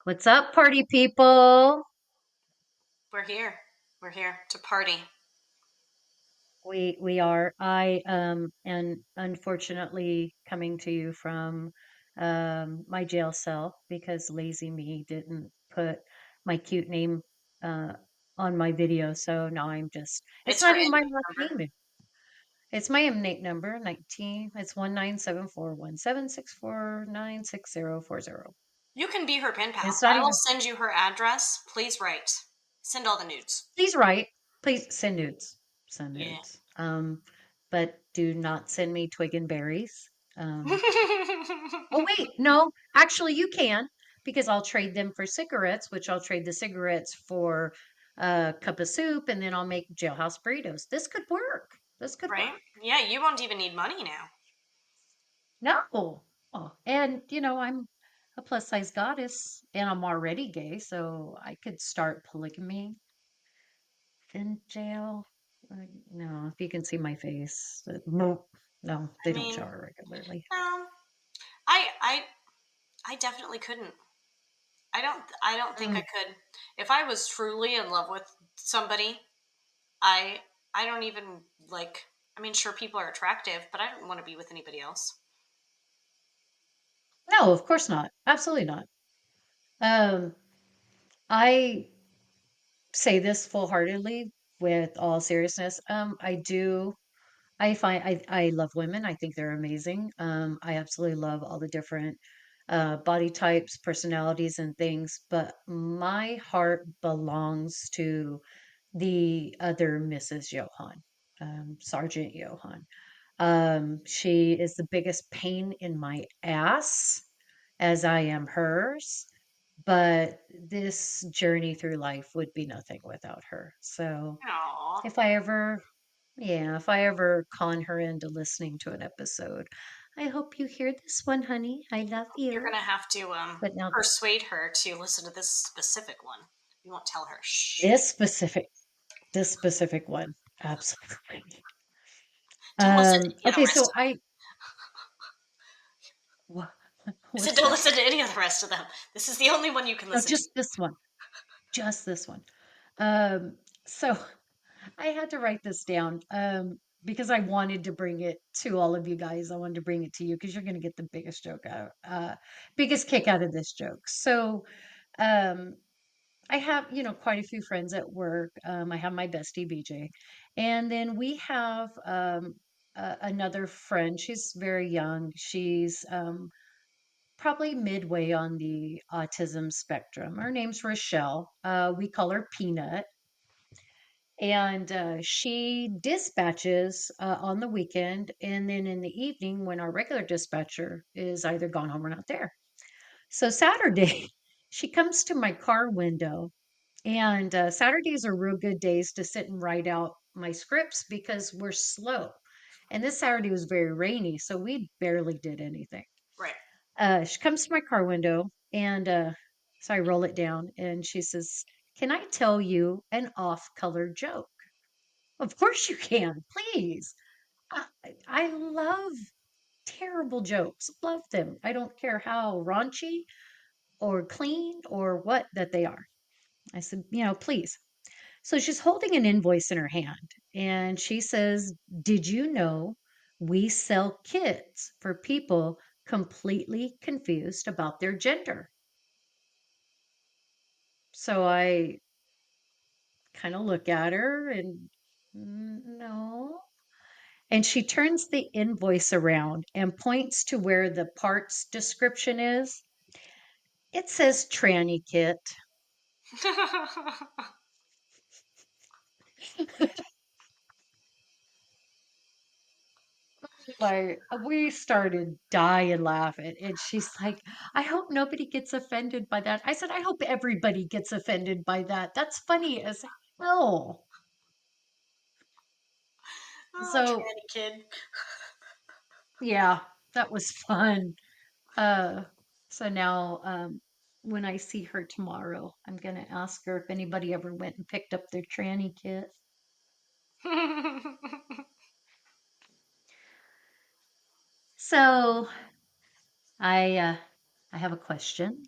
What's up, party people? We're here. We're here to party. We are. I am unfortunately coming to you from my jail cell because lazy me didn't put my cute name uh on my video. So now I'm just it's It's her not even my inmate last number. name. It's my inmate number, 19. It's 19741764964040. You can be her pen pal. It's not I will even send you her address. Please write. Send all the nudes. Please write. Please send nudes. Send Yeah. nudes. But do not send me twig and berries. Um, oh wait, no, actually you can because I'll trade them for cigarettes, which I'll trade the cigarettes for a cup of soup, and then I'll make jailhouse burritos. This could work. This could Right? work. Yeah, you won't even need money now. No. Oh, and I'm a plus size goddess, and I'm already gay, so I could start polygamy in jail? No, if you can see my face. No, no, I they don't mean, shower regularly. no. I I I definitely couldn't. I don't think I Mm, could. If I was truly in love with somebody, I I don't even like I mean sure people are attractive, but I don't want to be with anybody else. no, of course not. Absolutely not. Um, I say this full heartedly with all seriousness. I find I love women. I think they're amazing. I absolutely love all the different body types, personalities, and things. But my heart belongs to the other Mrs. Johann, Sergeant Johann. She is the biggest pain in my ass, as I am hers. But this journey through life would be nothing without her. So Aww. if I ever, yeah, if I ever con her into listening to an episode, I hope you hear this one, honey. I love You're you. gonna have to But now persuade her to listen to this specific one. You won't tell her. Shh. this specific, this specific one, absolutely. Don't listen to any of the Okay, rest so of them. what, I said what's don't that? listen to any of the rest of them. This is the only one you can Oh, listen to. just this one. Just this one. Um, so I had to write this down because I wanted to bring it to all of you guys. I wanted to bring it to you because you're going to get the biggest biggest kick out of this joke. So um, I have, quite a few friends at work. I have my bestie BJ, and then we have another friend. She's very young. She's probably midway on the autism spectrum. Her name's Rochelle. We call her Peanut. And she dispatches on the weekend. And then in the evening, when our regular dispatcher is either gone home or not there. So Saturday, she comes to my car window. And Saturdays are real good days to sit and write out my scripts because we're slow. And this Saturday was very rainy, so we barely did anything. Right. She comes to my car window, and so I roll it down, and she says, "Can I tell you an off-color joke?" Of course you can, please. I love terrible jokes. Love them. I don't care how raunchy or clean or what that they are. I said, please. So she's holding an invoice in her hand and she says, "Did you know we sell kits for people completely confused about their gender?" So I kind of look at her and no. And she turns the invoice around and points to where the parts description is. It says tranny kit. Like we started dying laughing. And she's like, "I hope nobody gets offended by that." I said, "I hope everybody gets offended by that. That's funny as hell." Oh, So tranny kid. yeah, that was fun. Uh, so now, when I see her tomorrow, I'm gonna ask her if anybody ever went and picked up their tranny kit. So I, uh, I have a question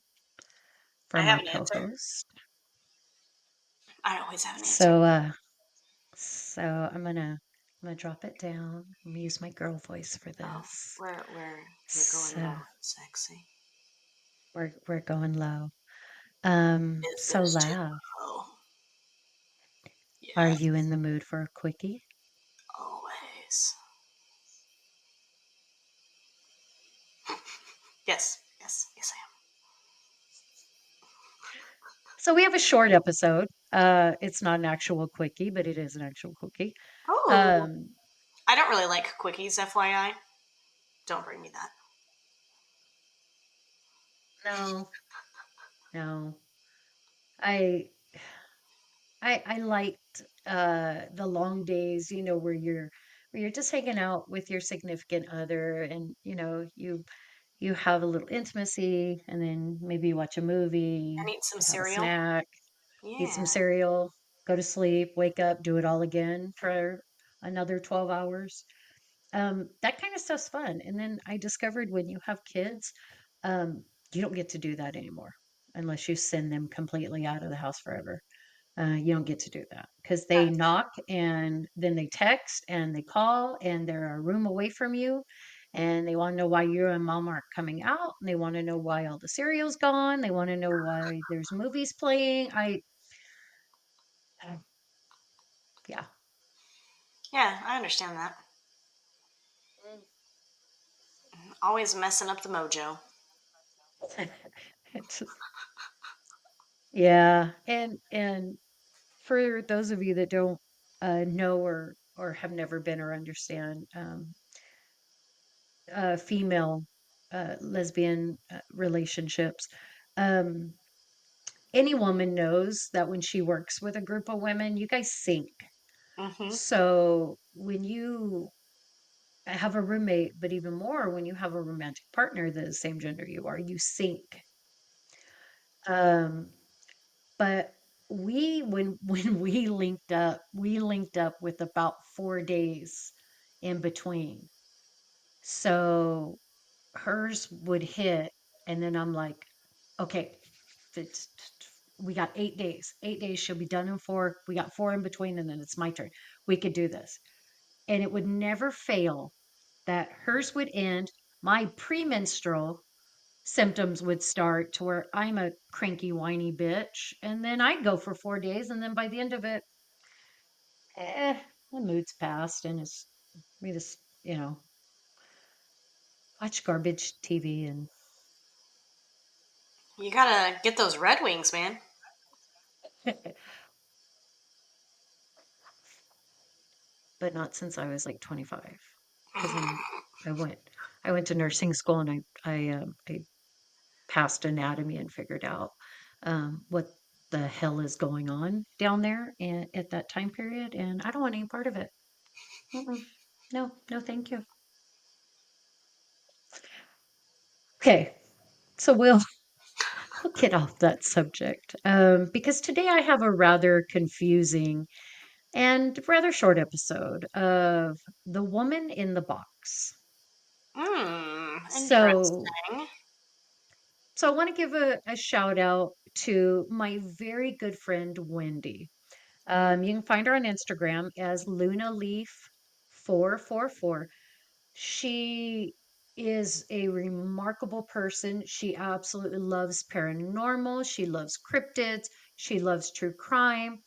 for I have my an answer. co-host. I always have an answer. So, so I'm gonna drop it down. I'm gonna use my girl voice for Oh, this. we're going So low and sexy. we're going low. Is So this too Lav, low? are Yes, you in the mood for a quickie? always. Yes, yes, yes, I So we have a short episode. It's not an actual quickie, but it is an actual quickie. am. Oh, Um, I don't really like quickies, FYI. Don't bring me that. no, no. I I liked the long days, where you're just hanging out with your significant other, and you have a little intimacy, and then maybe you watch a movie, And eat some have a cereal. snack, eat Yeah. some cereal, go to sleep, wake up, do it all again for another 12 hours. That kind of stuff's fun. And then I discovered when you have kids, um, you don't get to do that anymore unless you send them completely out of the house forever. You don't get to do that because they That's, knock and then they text and they call and they're a room away from you, and they want to know why you and mom aren't coming out, and they want to know why all the cereal's gone. They want to know why there's movies playing. Uh, yeah. yeah, I understand that. Always messing up the mojo. It's just, yeah, and for those of you that don't know or have never been or understand female lesbian relationships, um, any woman knows that when she works with a group of women, you guys sync. Mm-hmm. So when you have a roommate, but even more when you have a romantic partner that is the same gender you are, you sync. Um, but when we linked up with about 4 days in between. So hers would hit, and then I'm like, okay, it's, we got 8 days. 8 days, she'll be done in four. We got four in between, and then it's my turn. We could do this. And it would never fail that hers would end. My premenstrual symptoms would start to where I'm a cranky, whiny bitch. And then I'd go for 4 days. And then by the end of it, the mood's passed. And it's, we just, watch garbage TV and, You gotta get those Red Wings, man. but not since I was like 25. Because I went, I went to nursing school, and I passed anatomy and figured out what the hell is going on down there and at that time period. And I don't want any part of it. Mm-mm. No, no, thank you. Okay, so we'll get off that subject because today I have a rather confusing and rather short episode of The Woman in the Box. Hmm, So, interesting. so I want to give a shout out to my very good friend Wendy. You can find her on Instagram as Luna Leaf 444. She is a remarkable person. She absolutely loves paranormal. She loves cryptids. She loves true crime.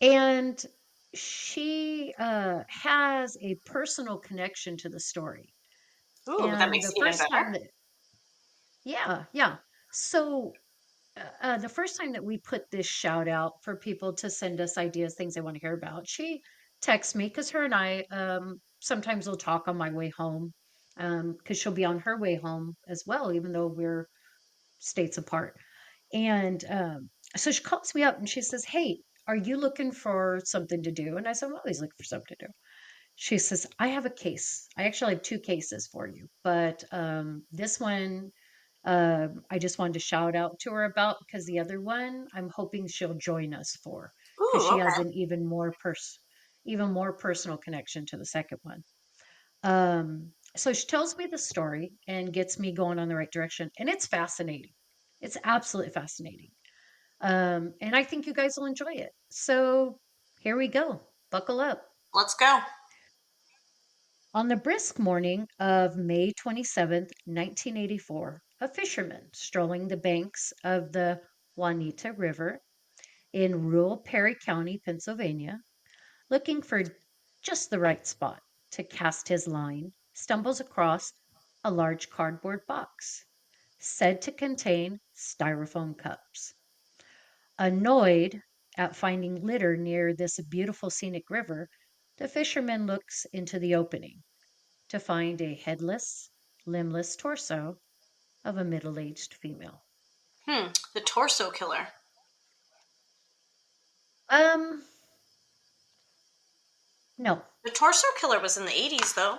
And she has a personal connection to the story. Ooh, that And makes the it even first better. time that, yeah, yeah. So the first time that we put this shout out for people to send us ideas, things they want to hear about, she texts me because her and I sometimes will talk on my way home because she'll be on her way home as well, even though we're states apart. And so she calls me up and she says, "Hey, are you looking for something to do?" And I said, "I'm always looking for something to do." She says, "I have a case. I actually have two cases for you, but this one I just wanted to shout out to her about because the other one I'm hoping she'll join us for because Ooh, she has okay. an even more personal connection to the second one. So she tells me the story and gets me going on the right direction, and it's fascinating. It's absolutely fascinating. And I think you guys will enjoy it. So here we go. Buckle up. Let's go. On the brisk morning of May 27th, 1984, a fisherman strolling the banks of the Juanita River in rural Perry County, Pennsylvania, looking for just the right spot to cast his line, stumbles across a large cardboard box said to contain styrofoam cups. Annoyed at finding litter near this beautiful scenic river, the fisherman looks into the opening to find a headless, limbless torso of a middle aged female. The torso killer. Um, no. The torso killer was in the 80s, though.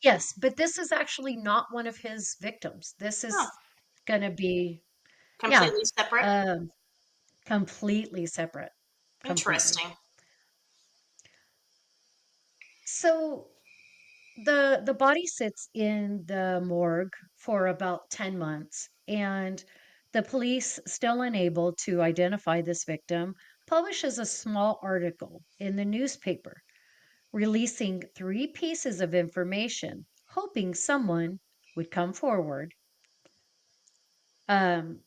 Yes, but this is actually not one of his victims. This Oh, is going to be, yeah, completely separate. um, completely separate. Completely. Interesting. So the body sits in the morgue for about 10 months, and the police, still unable to identify this victim, publishes a small article in the newspaper releasing three pieces of information, hoping someone would come forward. um,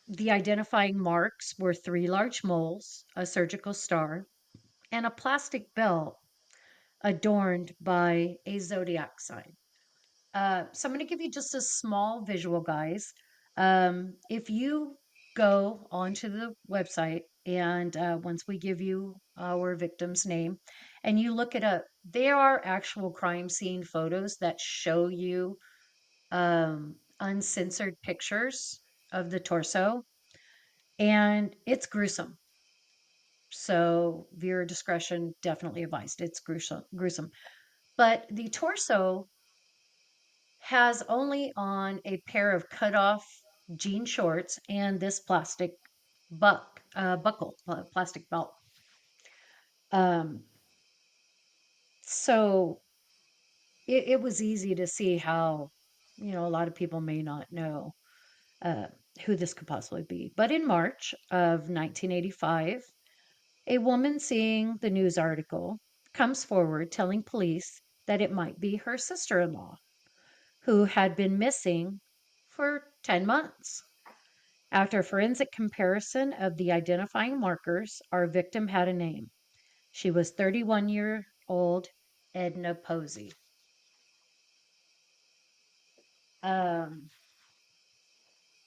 the identifying marks were three large moles, a surgical star, and a plastic belt adorned by a zodiac sign. So I'm going to give you just a small visual, guys. If you go onto the website and once we give you our victim's name and you look it up, there are actual crime scene photos that show you uncensored pictures of the torso, and it's gruesome. So viewer discretion definitely advised. It's gruesome, gruesome. But the torso has only on a pair of cut off jean shorts and this plastic plastic belt. Um, so it was easy to see how, a lot of people may not know uh, who this could possibly be. But in March of 1985, a woman seeing the news article comes forward telling police that it might be her sister in law who had been missing for 10 months. After a forensic comparison of the identifying markers, our victim had a name. She was 31-year-old Edna Posey. Um,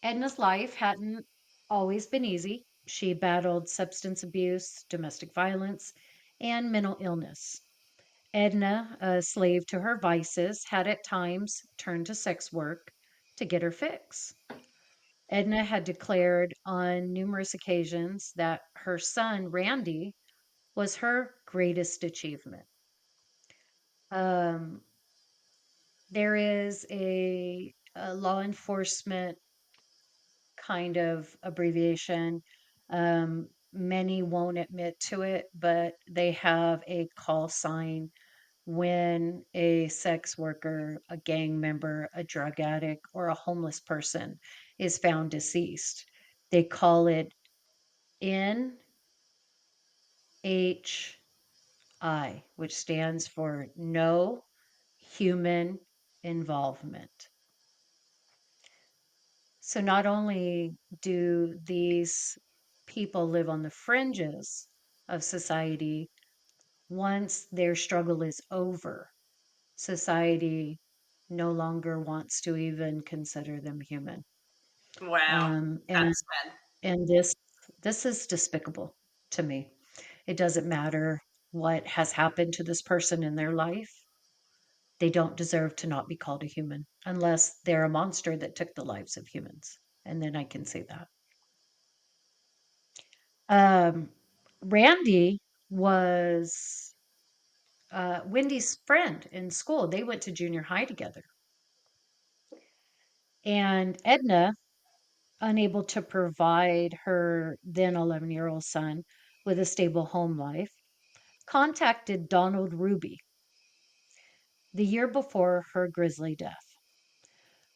Edna's life hadn't always been easy. She battled substance abuse, domestic violence, and mental illness. Edna, a slave to her vices, had at times turned to sex work to get her fix. Edna had declared on numerous occasions that her son, Randy, was her greatest achievement. Um, there is a law enforcement kind of abbreviation. Many won't admit to it, but they have a call sign when a sex worker, a gang member, a drug addict, or a homeless person is found deceased. They call it NHI, which stands for No Human Involvement. So not only do these people live on the fringes of society, once their struggle is over, society no longer wants to even consider them human. Wow. Um, and That's bad. and this is despicable to me. It doesn't matter what has happened to this person in their life. They don't deserve to not be called a human unless they're a monster that took the lives of humans. And then I can say that. Um, Randy was Wendy's friend in school. They went to junior high together. And Edna, unable to provide her then 11-year-old son with a stable home life, contacted Donald Ruby the year before her grisly death.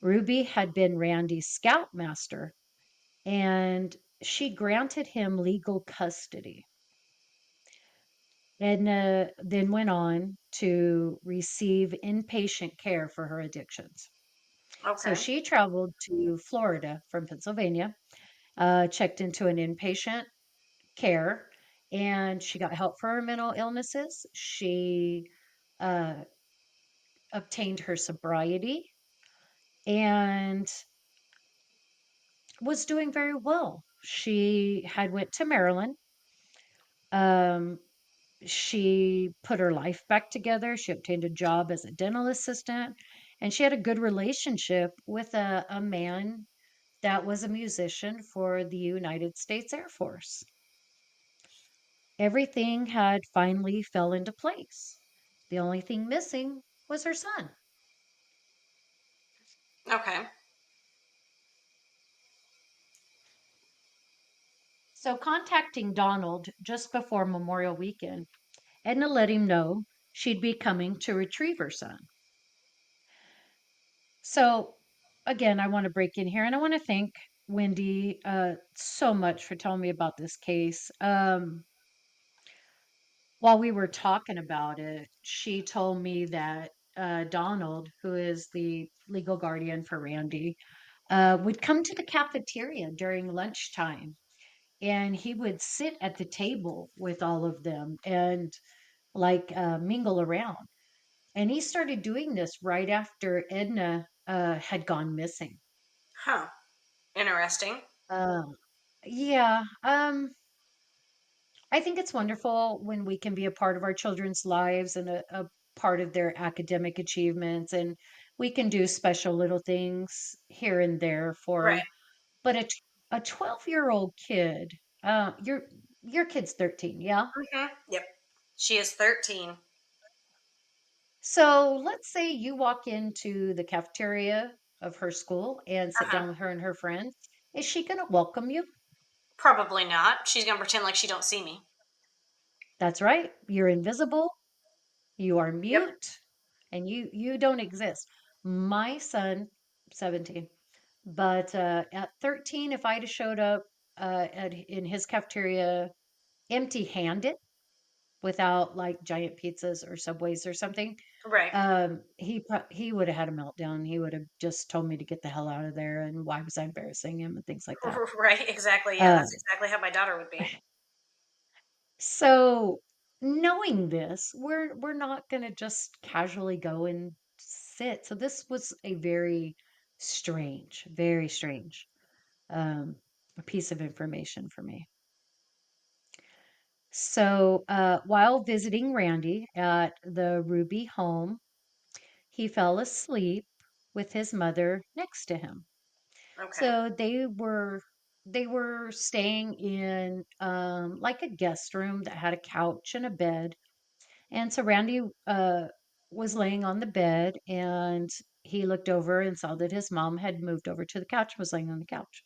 Ruby had been Randy's scoutmaster, and she granted him legal custody. Edna then went on to receive inpatient care for her addictions. So Okay. she traveled to Florida from Pennsylvania, checked into an inpatient care, and she got help for her mental illnesses. She uh, obtained her sobriety and was doing very well. She had went to Maryland. Um, she put her life back together. She obtained a job as a dental assistant, and she had a good relationship with a man that was a musician for the United States Air Force. Everything had finally fell into place. The only thing missing was her son. Okay. So, contacting Donald just before Memorial Weekend, Edna let him know she'd be coming to retrieve her son. So, again, I want to break in here and I want to thank Wendy so much for telling me about this case. While we were talking about it, she told me that Donald, who is the legal guardian for Randy, would come to the cafeteria during lunchtime and he would sit at the table with all of them and mingle around. And he started doing this right after Edna had gone missing. Huh. Interesting. Uh, yeah, I think it's wonderful when we can be a part of our children's lives and a part of their academic achievements, and we can do special little things here and there for Right. them. But a 12-year-old kid, your kid's 13, yeah? Yep. She is 13. So let's say you walk into the cafeteria of her school and sit Uh-huh. down with her and her friends. Is she going to welcome you? Probably not. She's gonna pretend like she don't see me. That's right. You're invisible, you are Yep. mute, and you don't exist. My son, 17, but at 13, if I'd have showed up in his cafeteria empty-handed without like giant pizzas or Subways or something, Right. he would have had a meltdown. He would have just told me to get the hell out of there and why was I embarrassing him and things like that. Right. Exactly. Yeah, Uh, that's exactly how my daughter would be. so knowing this, we're not going to just casually go and sit. So this was a very strange um, a piece of information for me. So while visiting Randy at the Ruby home, he fell asleep with his mother next to him. Okay. So they were staying in like a guest room that had a couch and a bed. And so Randy was laying on the bed and he looked over and saw that his mom had moved over to the couch, was laying on the couch.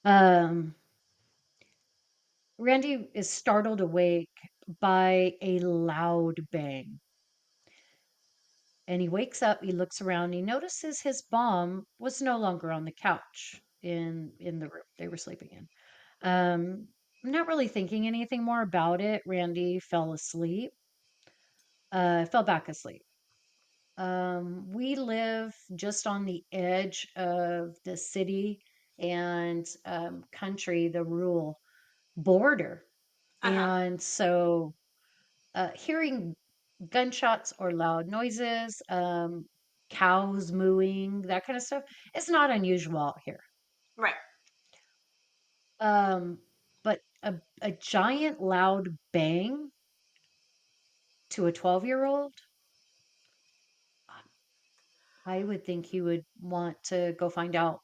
Um, Randy is startled awake by a loud bang. And he wakes up, he looks around, he notices his mom was no longer on the couch in the room they were sleeping in. Not really thinking anything more about it, Randy fell asleep, fell back asleep. We live just on the edge of the city and country, the rural border. Uh huh. And so hearing gunshots or loud noises, cows mooing, that kind of stuff, it's not unusual out here. Right. Um, but a giant loud bang to a 12-year-old, I would think he would want to go find out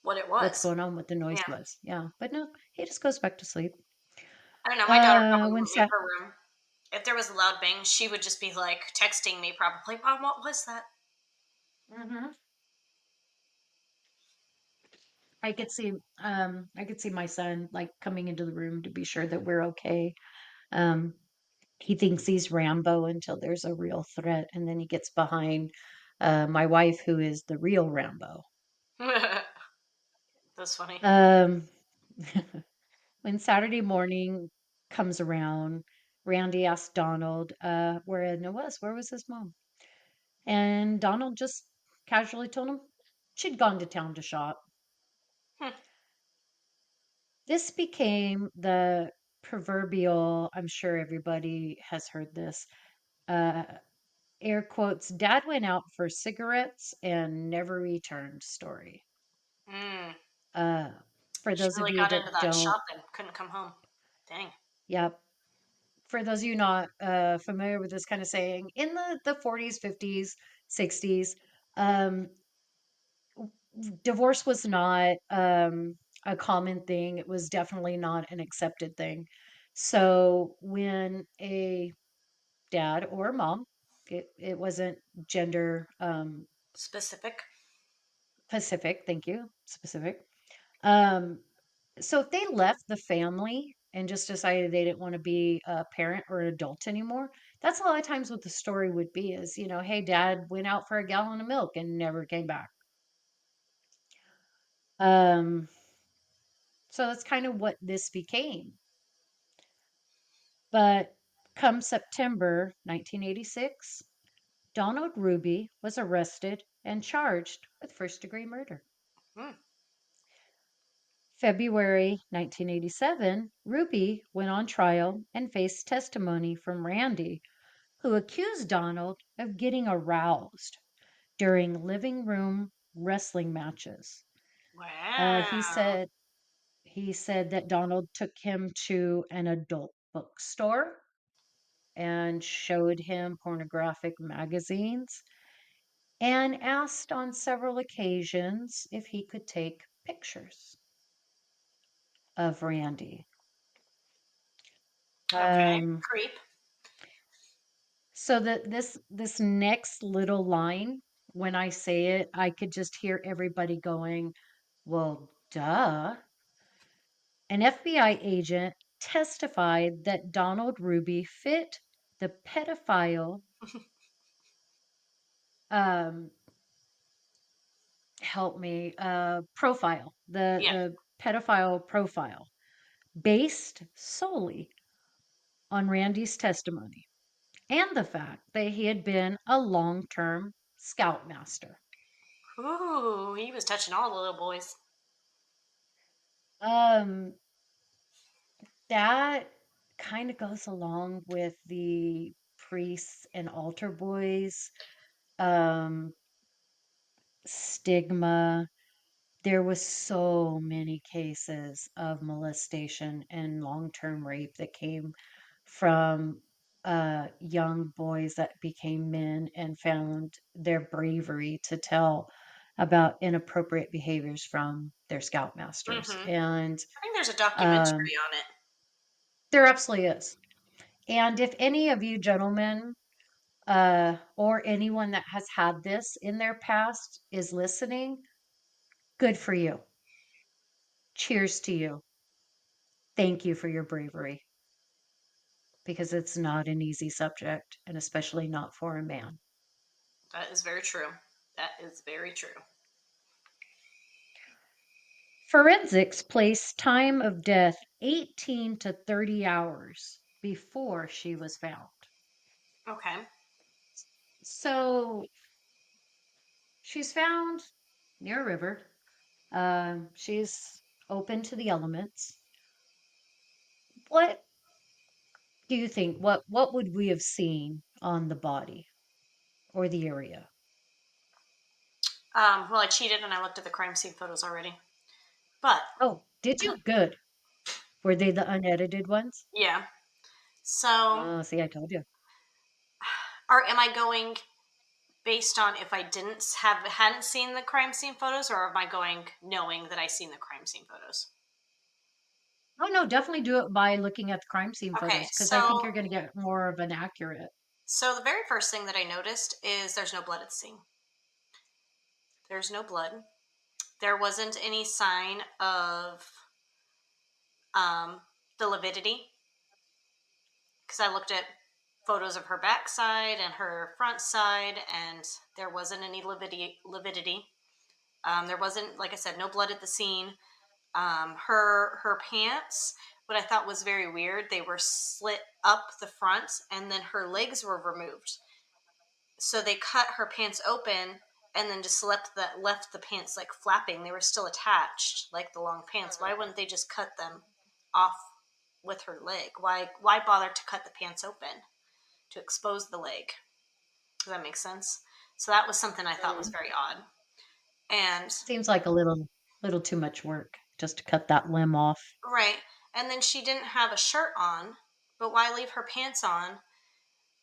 What it what's was. going on, what the noise Yeah. was. Yeah, but no, he just goes back to sleep. I don't know. My daughter probably When wouldn't leave Seth, her room. If there was a loud bang, she would just be like texting me, probably, Mom, what was that? Mhm. I could see my son like coming into the room to be sure that we're okay. Um, he thinks he's Rambo until there's a real threat, and then he gets behind. My wife, who is the real Rambo. That's funny. Um, when Saturday morning comes around, Randy asks Donald where Edna was. Where was his mom? And Donald just casually told him she'd gone to town to shop. Hmm. This became the proverbial, I'm sure everybody has heard this, uh, air quotes, dad went out for cigarettes and never returned story. Mm. Uh, for She those of really you got that into that don't, shopping. Couldn't come home. Dang. yep. For those of you not familiar with this kind of saying, in the 40s, 50s, 60s, um, divorce was not a common thing. It was definitely not an accepted thing. So when a dad or mom, it wasn't gender Specific. specific, thank you, specific. Um, so if they left the family and just decided they didn't want to be a parent or an adult anymore, that's a lot of times what the story would be is, hey, dad went out for a gallon of milk and never came back. Um, so that's kind of what this became. But come September 1986, Donald Ruby was arrested and charged with first-degree murder. Hmm. February 1987, Ruby went on trial and faced testimony from Randy, who accused Donald of getting aroused during living room wrestling matches. Uh, he Wow. said he said that Donald took him to an adult bookstore and showed him pornographic magazines and asked on several occasions if he could take pictures of Randy. Okay. Um, Creep. so that this next little line, when I say it, I could just hear everybody going, "Well, duh." An FBI agent testified that Donald Ruby fit the pedophile um help me profile, Yeah. the pedophile profile based solely on Randy's testimony and the fact that he had been a long-term scoutmaster. Ooh, he was touching all the little boys. Um, that kind of goes along with the priests and altar boys um, stigma. There was so many cases of molestation and long-term rape that came from young boys that became men and found their bravery to tell about inappropriate behaviors from their scoutmasters. Mm-hmm. And I think there's a um, documentary on it. there absolutely is. And if any of you gentlemen or anyone that has had this in their past is listening, good for you. Cheers to you. Thank you for your bravery because it's not an easy subject, and especially not for a man. That is very true. That is very true. Forensics placed time of death 18 to 30 hours before she was found. Okay. So she's found near a river. She's open to the elements. What do you think? What would we have seen on the body or the area? Well, I cheated and I looked at the crime scene photos already. But Oh, did you? Good. Were they the unedited ones? yeah. So, Oh, see, I told you. are am I going based on if I didn't have hadn't seen the crime scene photos, or am I going knowing that I seen the crime scene photos? Oh no, definitely do it by looking at the crime scene Okay. photos because I think So, you're going to get more of an accurate. the very first thing that I noticed is there's no blood at the scene. There's no blood. There wasn't any sign of um, the lividity because I looked at photos of her backside and her front side, and there wasn't any lividity. There wasn't, like I said, no blood at the scene. Her pants, what I thought was very weird, they were slit up the front, and then her legs were removed. So they cut her pants open and then just left the pants like flapping. They were still attached like the long pants. Why wouldn't they just cut them off with her leg? Why bother to cut the pants open to expose the leg? Does that make sense? So that was something I thought was Mm. very odd. And Seems like a little too much work just to cut that limb off. right, and then she didn't have a shirt on, but why leave her pants on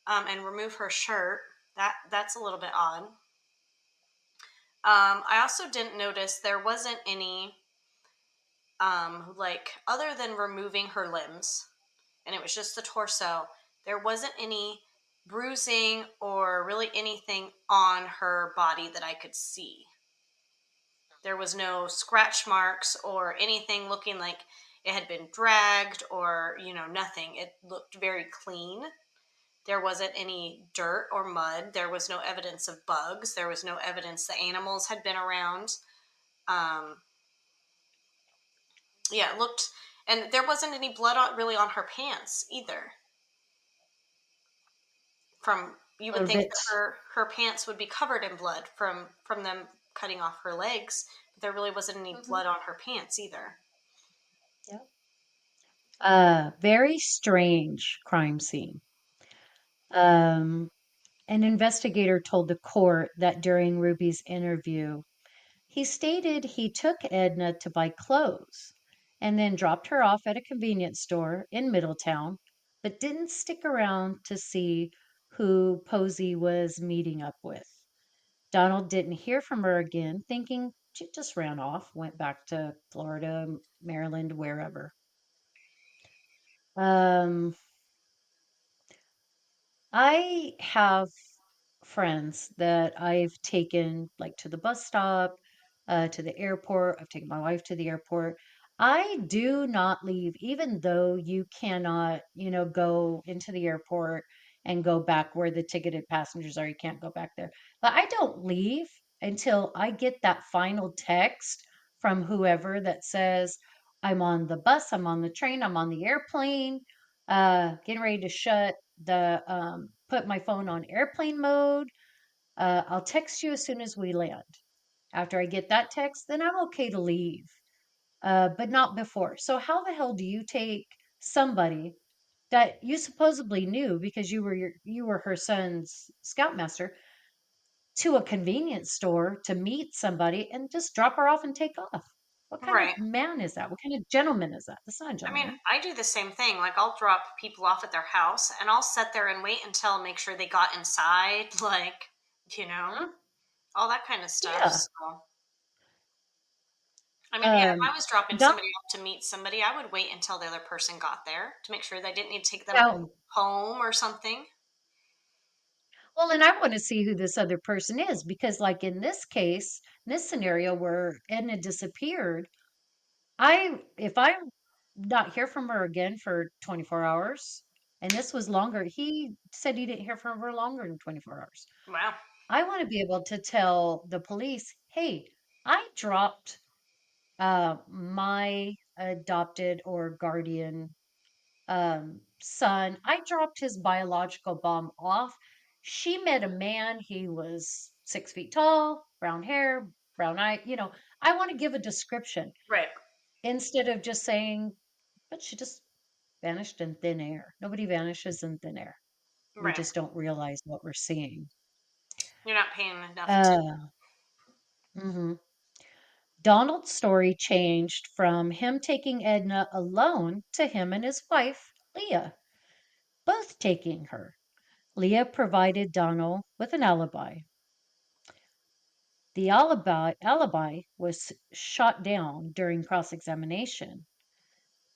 and remove her shirt? That's a little bit odd. I also didn't notice there wasn't any like other than removing her limbs, and it was just the torso. There wasn't any bruising or really anything on her body that I could see. There was no scratch marks or anything looking like it had been dragged or, nothing. It looked very clean. There wasn't any dirt or mud. There was no evidence of bugs. There was no evidence the animals had been around. Um, yeah, it looked, and there wasn't any blood really on her pants either. From you A would little think bit. that her pants would be covered in blood from them cutting off her legs, but there really wasn't any Mhm. blood on her pants either. Yep. Very strange crime scene. Um, an investigator told the court that during Ruby's interview, he stated he took Edna to buy clothes and then dropped her off at a convenience store in Middletown, but didn't stick around to see who Posey was meeting up with. Donald didn't hear from her again, thinking she just ran off, went back to Florida, Maryland, wherever. Um, I have friends that I've taken like to the bus stop, to the airport. I've taken my wife to the airport. I do not leave, even though you cannot, go into the airport and go back where the ticketed passengers are. You can't go back there. But I don't leave until I get that final text from whoever that says, I'm on the bus, I'm on the train, I'm on the airplane, getting ready to put my phone on airplane mode. I'll text you as soon as we land. After I get that text, then I'm okay to leave, but not before. So how the hell do you take somebody that you supposedly knew because you were her son's scoutmaster to a convenience store to meet somebody and just drop her off and take off? What kind of Right. man is that? What kind of gentleman is that? That's not a I mean, gentleman. I do the same thing. Like, I'll drop people off at their house and I'll sit there and wait until make sure they got inside, like, you know, Huh? all that kind of stuff. Yeah. So, I mean, yeah, if I Um, was dropping Don, somebody off to meet somebody, I would wait until the other person got there to make sure they didn't need to take them now, home or something. well, and I want to see who this other person is because, like in this case, this scenario where Edna disappeared, if I not hear from her again for 24 hours, and this was longer, he said he didn't hear from her longer than 24 hours. Wow. I want to be able to tell the police, hey, I dropped my adopted or guardian son. I dropped his biological mom off. She met a man. He was 6 feet tall, brown hair, brown eye. I want to give a description Right. instead of just saying, but she just vanished in thin air. Nobody vanishes in thin air. We Right. just don't realize what we're seeing. You're not paying enough attention. Uh, mhm. Donald's story changed from him taking Edna alone to him and his wife, Leah, both taking her. Leah provided Donald with an alibi. The alibi was shot down during cross-examination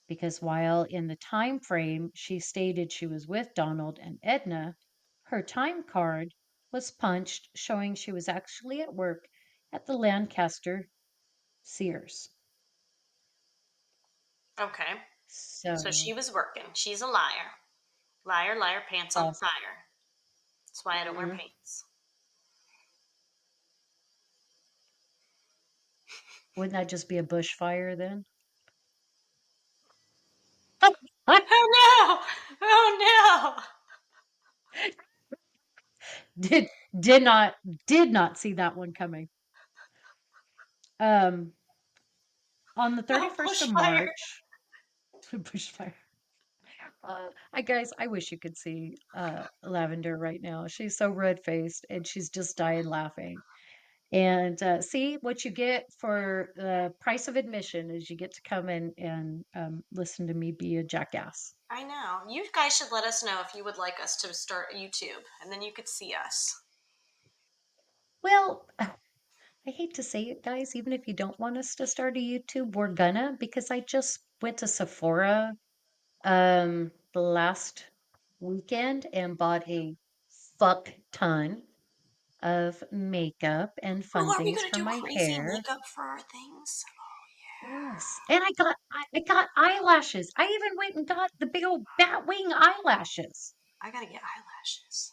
because while in the time frame she stated she was with Donald and Edna, her time card was punched showing she was actually at work at the Lancaster Sears. Okay. So So, she was working. She's a liar. Liar, liar, pants on False. fire. That's why I don't wear Mhm. pants. Wouldn't that just be a bushfire then? Oh no! Oh no! Did did not did not see that one coming. Um, on the No 31st of bushfire. March, bushfire. I guys, I wish you could see Lavender right now. She's so red faced and she's just dying laughing. And see what you get for the price of admission is you get to come in and listen to me be a jackass. I know. You guys should let us know if you would like us to start YouTube, and then you could see us. Well, I hate to say it, guys, even if you don't want us to start a YouTube, we're gonna because I just went to Sephora the last weekend and bought a fuck ton of makeup and Oh, fun are we things gonna for do my crazy hair. makeup for our things? Yes. And I got eyelashes. I even went and got the big old bat wing eyelashes. I gotta get eyelashes.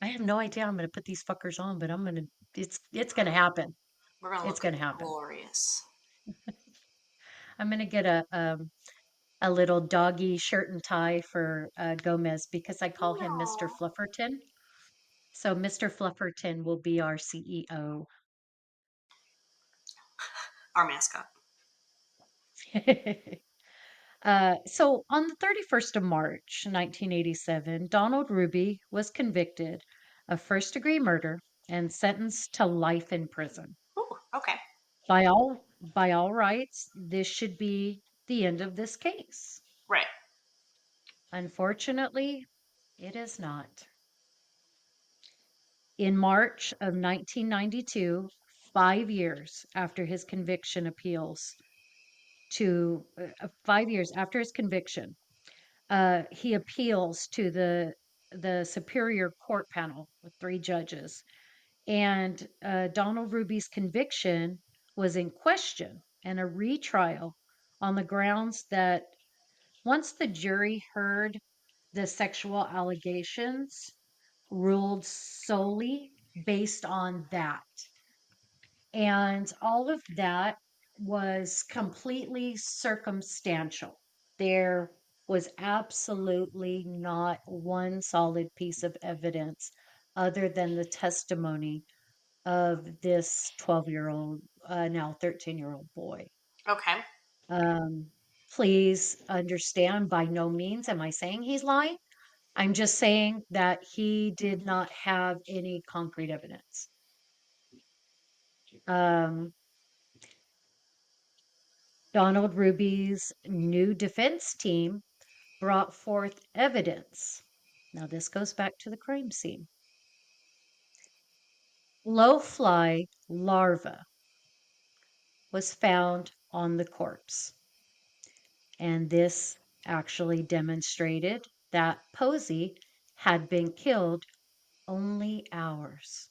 I have no idea I'm gonna put these fuckers on, but I'm gonna it's gonna happen. We're gonna It's look gonna happen. glorious. I'm gonna get a little doggy shirt and tie for Gomez because I call him Mr. No. Flufferton. So Mr. Flufferton will be our CEO. Our mascot. So on the 31st of March, 1987, Donald Ruby was convicted of first-degree murder and sentenced to life in prison. Ooh, okay. By all rights, this should be the end of this case. Right. Unfortunately, it is not. In March of 1992, 5 years after his conviction appeals to 5 years after his conviction, he appeals to the Superior Court panel with three judges, and Donald Ruby's conviction was in question and a retrial on the grounds that once the jury heard the sexual allegations, ruled solely based on that. And all of that was completely circumstantial. There was absolutely not one solid piece of evidence other than the testimony of this 12-year-old, now 13-year-old boy. Okay. Um, please understand, by no means am I saying he's lying. I'm just saying that he did not have any concrete evidence. Um, Donald Ruby's new defense team brought forth evidence. Now, this goes back to the crime scene. Blowfly larva was found on the corpse, and this actually demonstrated that Posey had been killed only hours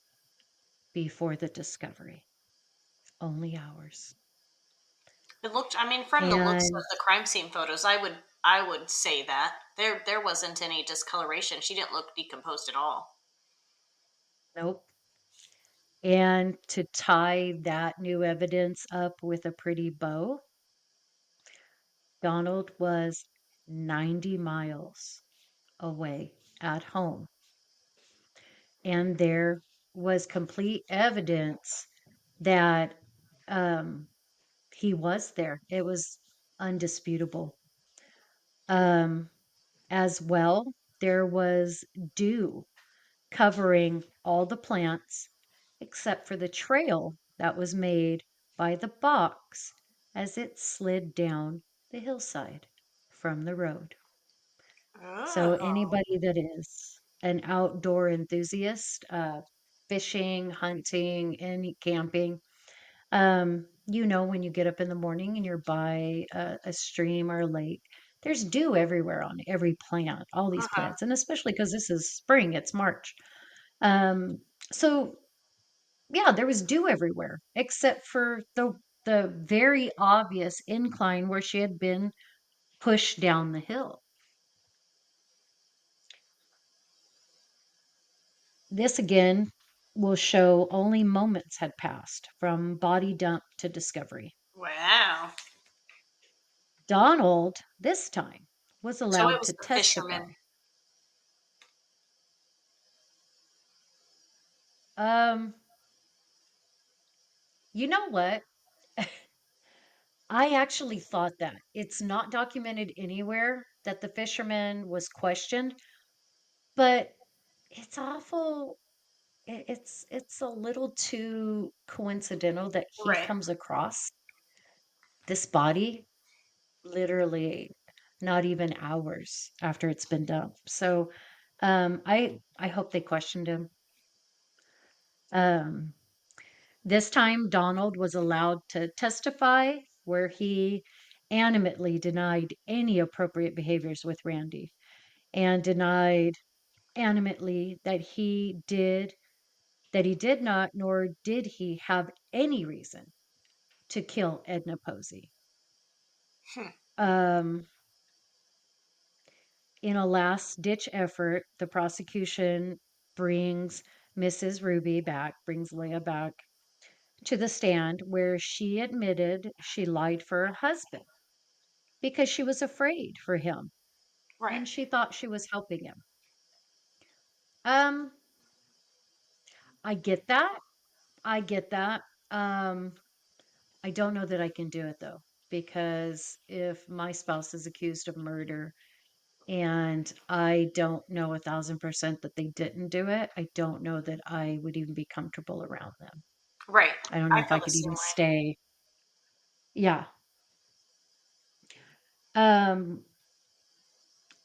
before the discovery. Only hours. It looked. I mean, from the looks of And the crime scene photos, I would say that there wasn't any discoloration. She didn't look decomposed at all. nope. And to tie that new evidence up with a pretty bow, Donald was 90 miles away at home. And there was complete evidence that um, he was there. It was undisputable. Um, as well, there was dew covering all the plants except for the trail that was made by the box as it slid down the hillside from the road. So Oh. anybody that is an outdoor enthusiast, fishing, hunting, any camping, when you get up in the morning and you're by a stream or a lake, there's dew everywhere on every plant, all these Uh-huh. plants, and especially because this is spring, it's March. Um, so yeah, there was dew everywhere except for the very obvious incline where she had been pushed down the hill. This again will show only moments had passed from body dump to discovery. Wow. Donald, this time, was So it allowed was to the testify. fisherman. Um, you know what? I actually thought that. It's not documented anywhere that the fisherman was questioned, but it's awful. It's a little too coincidental that he Right. comes across this body literally not even hours after it's been dumped. So I hope they questioned him. Um, this time Donald was allowed to testify where he animately denied any appropriate behaviors with Randy and denied animately that he did not nor did he have any reason to kill Edna Posey. Hmm. Um, in a last ditch effort, the prosecution brings Mrs. Ruby back, brings Leah back to the stand where she admitted she lied for her husband because she was afraid for him Right. and she thought she was helping him. Um, I get that. I get that. Um, I don't know that I can do it though, because if my spouse is accused of murder and I don't know 1,000% that they didn't do it, I don't know that I would even be comfortable around them. Right. I don't know I if feel I the could same even way. stay. Yeah. Um,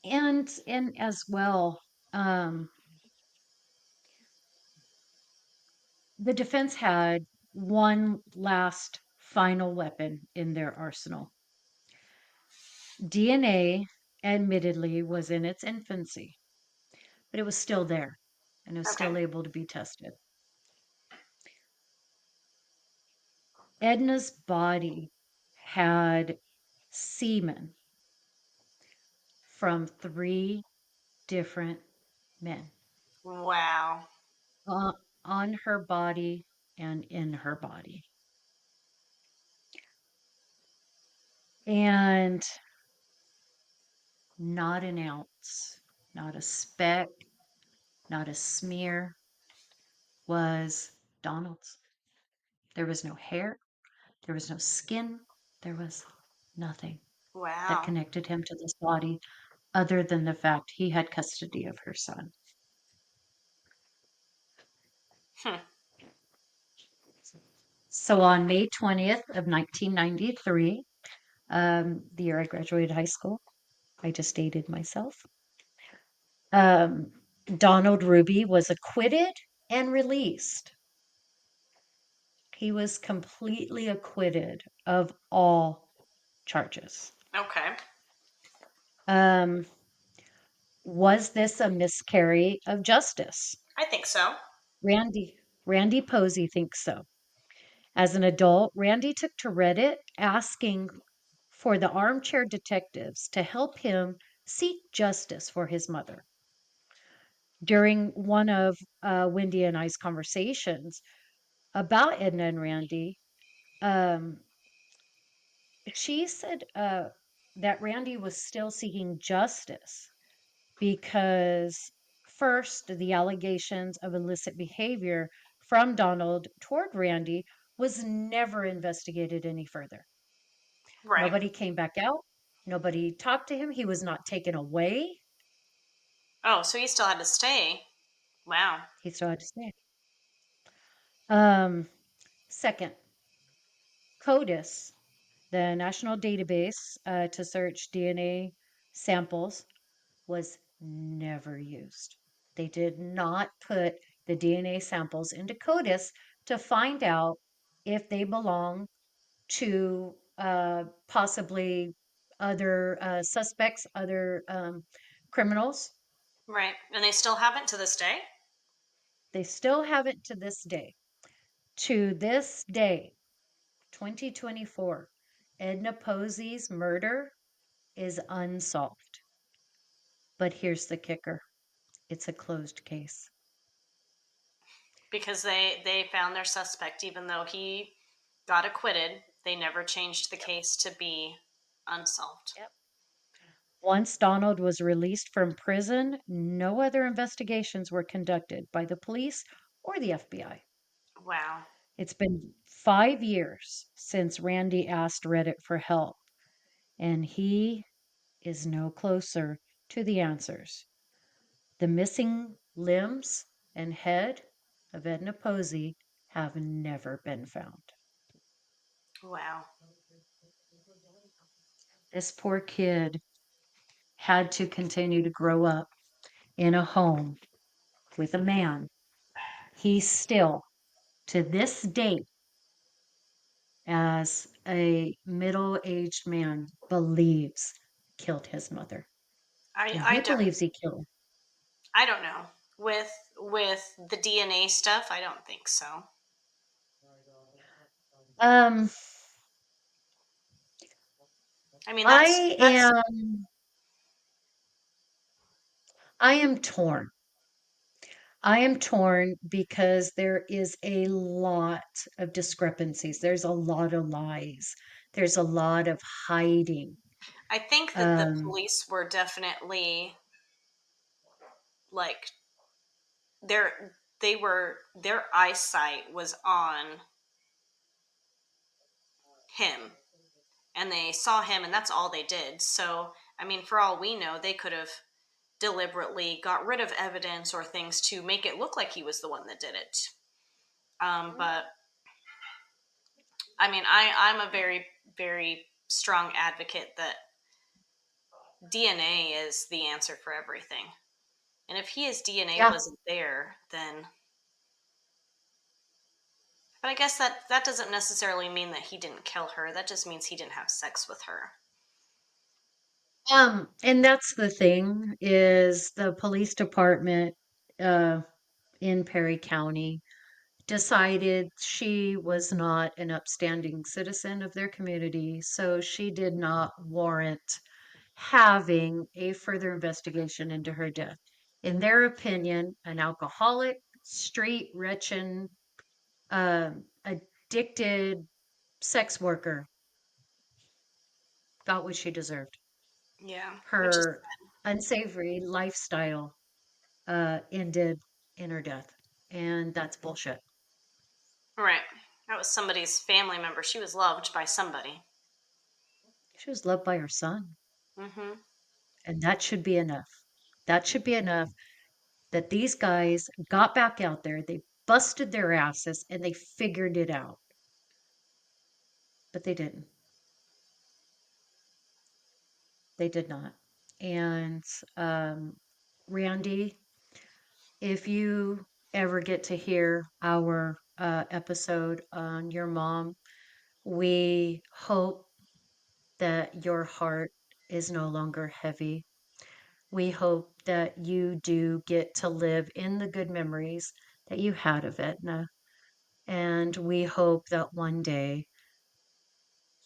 and as well, um, the defense had one last final weapon in their arsenal. DNA admittedly was in its infancy, but it was still there and it was Okay. still able to be tested. Edna's body had semen from three different men Wow. uh, on her body and in her body. And not an ounce, not a speck, not a smear was Donald's. There was no hair, there was no skin, there was nothing that Wow. connected him to this body other than the fact he had custody of her son. Hmm. So on May 20th of 1993, the year I graduated high school, I just dated myself. Um, Donald Ruby was acquitted and released. He was completely acquitted of all charges. Okay. Um, was this a miscarry of justice? I think so. Randy Posey thinks so. As an adult, Randy took to Reddit asking for the armchair detectives to help him seek justice for his mother. During one of Wendy and I's conversations about Edna and Randy, um, she said that Randy was still seeking justice because, first, the allegations of illicit behavior from Donald toward Randy was never investigated any further. Right. Nobody came back out. Nobody talked to him. He was not taken away. Oh, so he still had to stay. Wow. He still had to stay. Um, Second, CODIS, the national database to search DNA samples, was never used. They did not put the DNA samples into CODIS to find out if they belong to possibly other suspects, other criminals. Right. And they still haven't to this day? They still haven't to this day. To this day, 2024, Edna Posey's murder is unsolved. But here's the kicker, it's a closed case. because they found their suspect even though he got acquitted. They never changed the Yep. case to be unsolved. Yep. Once Donald was released from prison, no other investigations were conducted by the police or the FBI. Wow. It's been 5 years since Randy asked Reddit for help, and he is no closer to the answers. The missing limbs and head of Edna Posey have never been found. Wow. This poor kid had to continue to grow up in a home with a man he still, to this day, as a middle aged man, believes killed his mother. I And I he don't believes he killed I don't know. With the DNA stuff, I don't think so. her. I mean, I that's am I am torn. I am torn because there is a lot of discrepancies. There's a lot of lies. There's a lot of hiding. I think that the Um, police were definitely like their eyesight was on him and they saw him and that's all they did. So, I mean, for all we know, they could have deliberately got rid of evidence or things to make it look like he was the one that did it. But I mean, I'm a very, very strong advocate that DNA is the answer for everything. And if his DNA yeah. wasn't there, then. But I guess that doesn't necessarily mean that he didn't kill her. That just means he didn't have sex with her. And that's the thing is the police department uh in Perry County decided she was not an upstanding citizen of their community, so she did not warrant having a further investigation into her death. In their opinion, an alcoholic, street wretched, addicted sex worker got what she deserved. Yeah, which is Her unsavory lifestyle ended in her death, and that's bullshit. right. That was somebody's family member. She was loved by somebody. She was loved by her son, Mm-hmm. and that should be enough. That should be enough that these guys got back out there, they busted their asses, and they figured it out. But they didn't. They did not. And um, Randy, if you ever get to hear our episode on your mom, we hope that your heart is no longer heavy. We hope that you do get to live in the good memories that you had of Etna. And we hope that one day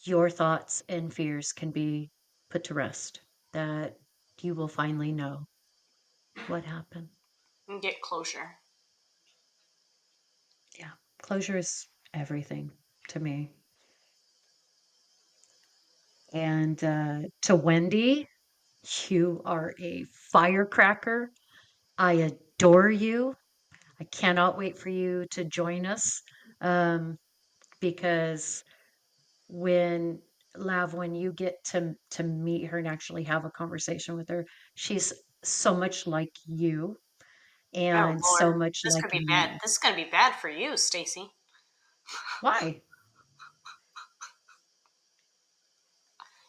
your thoughts and fears can be put to rest, that you will finally know what happened. And get closure. Yeah, closure is everything to me. And to Wendy, you are a firecracker. I adore you. I cannot wait for you to join us um, because when when you get to meet her and actually have a conversation with her, she's so much like you Oh and Lord, so much this like could be bad. me. This is going to be bad for you, Stacy. Why?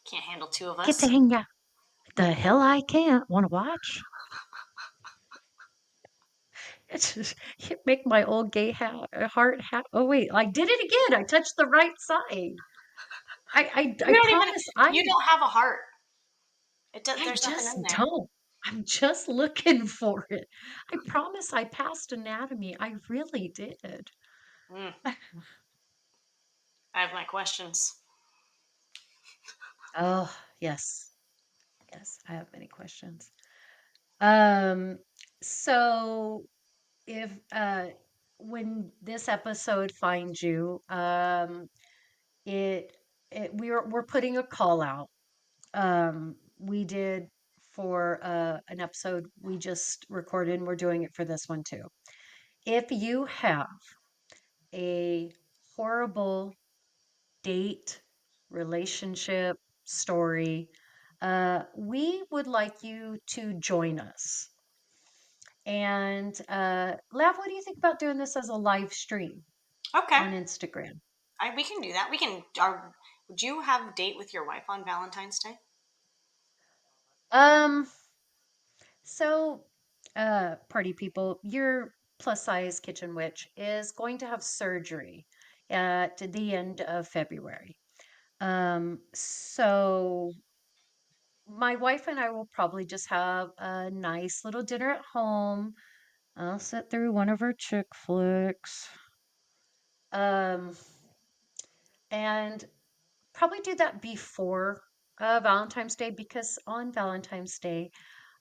Can't handle two of Get to us. hang out. The hell I can't. Want to watch? It's just it make my old gay heart. Oh wait, I did it again. I touched the right side. I You don't even. promise. You don't have a heart. It does. I There's nothing just in there. don't. I'm just looking for it. I promise. I passed anatomy. I really did. Mm, I have my questions. Oh yes, yes. I have many questions. Um. So if when this episode finds you, it we're putting a call out. We did for an episode we just recorded, and we're doing it for this one too. If you have a horrible date, relationship, story, we would like you to join us. And Lav, what do you think about doing this as a live stream Okay, on Instagram? we can do that. We can. Would you have a date with your wife on Valentine's Day? Um, so party people, your plus size kitchen witch is going to have surgery at the end of February. So my wife and I will probably just have a nice little dinner at home. I'll sit through one of our chick flicks. Um, and probably do that before Valentine's Day because on Valentine's Day,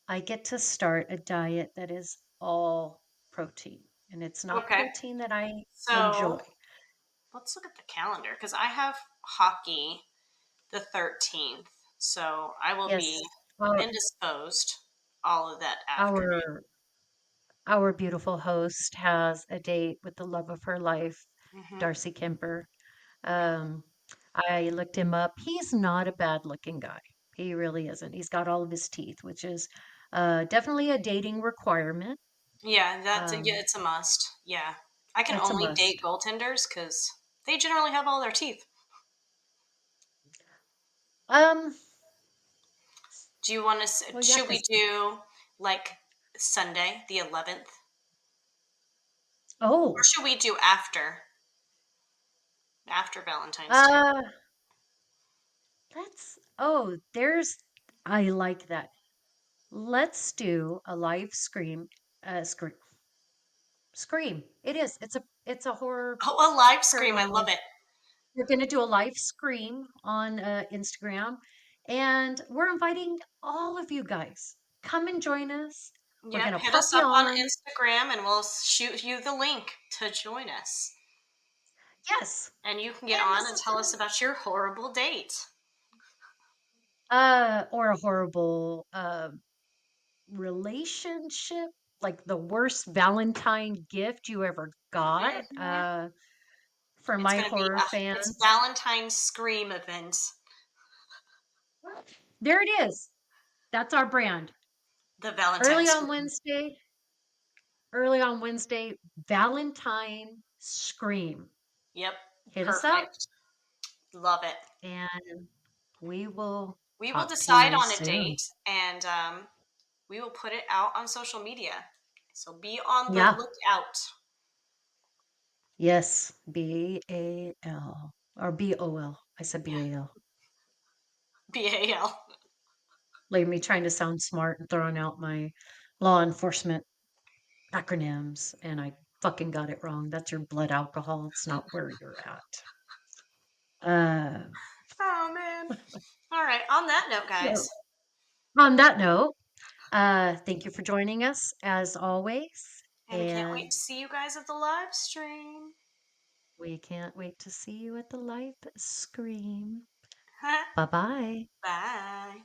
I get to start a diet that is all protein. And it's not Okay. protein that I So enjoy. let's look at the calendar because I have hockey the 13th. So I will be Yes, our indisposed all of that afternoon. our our beautiful host has a date with the love of her life, Hmm. Darcy Kemper. Yeah. Um, I looked him up. He's not a bad looking guy. He really isn't. He's got all of his teeth, which is definitely a dating requirement. Yeah, yeah, Um, it's a must. Yeah. I can it's a only date must. goaltenders because they generally have all their teeth. Um, Do you want well, yeah, should we because do like Sunday, the 11th? Or oh, should we do after Valentine's Day? uh, there's I like that. Let's do a live scream. It is. It's a horror Oh, a live scream. I love paranormal. it. We're going to do a live scream on Instagram, and we're inviting all of you guys. Come and join us. We're Yep, going to hit pop us you up on on. Instagram and we'll shoot you the link to join us. Yes. And you can get And on this and is tell going us about your horrible date. or a horrible relationship, like the worst Valentine gift you ever got. Mhm. For It's my going to be horror it's fans. Valentine's Scream event. There it is. That's our brand. The Early Valentine's on Scream. Wednesday, early on Wednesday, Valentine Scream. Yep, Hit us up perfect. Love it. and we will We will talk to decide you on a soon. date and we will put it out on social media. So be on the Yeah. lookout. Yes. BAL or BOL. I said Yeah, BAL. BAL. Like me trying to sound smart and throwing out my law enforcement acronyms, and I fucking got it wrong. That's your blood alcohol. It's not where you're at. Uh, Oh man. All right. On that note, guys, so on that note, thank you for joining us as always, and can't wait and to see you guys at the live stream. we can't wait to see you at the live scream. Bye bye. Bye.